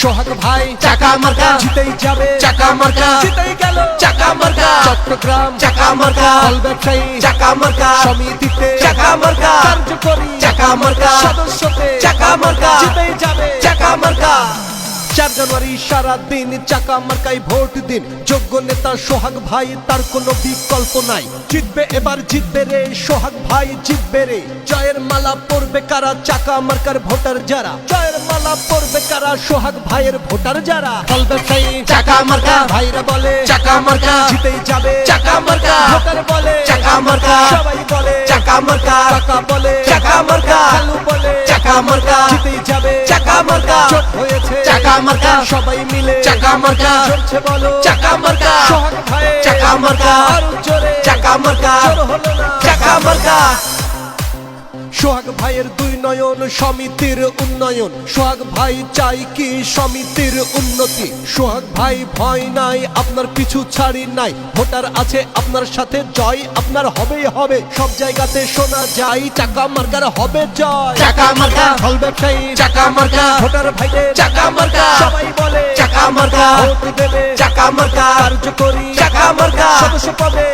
সোহাগ ভাই চাকা মার্কা জিতেই যাবে, চাকা মার্কা জিতেই গেল চাকা মার্কা চট্টগ্রাম চাকা মার্কা ফল ব্যবসায়ী চাকা মার্কা সমিতিতে চাকা মার্কা কার্যকরী চাকা মার্কা সদস্যতে চাকা মার্কা জিতেই যাবে চাকা মার্কা। 4 জানুয়ারি সারা দিন চাকা মার্কায় ভোট দিন। যোগ্য নেতা সোহাগ ভাই, তার কোনো বিকল্প নাই। জিতবে এবার, জিতবে রে সোহাগ ভাই, জিতবে রে। জয়ের মালা পরবে কারা? চাকা মার্কার ভোটার যারা। জয়ের মালা পরবে কারা? সোহাগ ভাইয়ের ভোটার যারা। ফল ব্যবসায়ী চাকা মার্কা ভাইরা বলে চাকা মার্কা জিতেই যাবে, চাকা মার্কা ভোটার বলে চাকা মার্কা সবাই বলে চাকা মার্কা চাকা বলে চাকা মার্কা খালু বলে চাকা মার্কা জিতেই যাবে, চাকা মার্কা জোট হয়েছে চাকা মার্কা সবাই মিলে চাকা মার্কা চলছে বলো চাকা মার্কা সোহাগ ভাই চাকা মার্কা আরো জোরে চাকা মার্কা জোর হলো না চাকা মার্কা। সোহাগ ভাইয়ের 2 নয়ন সমিতির উন্নয়ন। সোহাগ ভাই চাই কি সমিতির উন্নতি। সোহাগ ভাই ভয় নাই, আপনার পিছু ছাড়ি নাই। ভোটার আছে আপনার সাথে, জয় আপনার হবেই হবে। সব জায়গাতে শোনা যায় চাকা মার্কার হবে জয়। চাকা মার্কা ফল ব্যবসায়ী চাকা মার্কা ভোটার ভাইদের চাকা মার্কা সবাই বলে চাকা মার্কা ভোট দেবে, চাকা মার্কা কার্যকরী চাকা মার্কা সদস্য পাবে।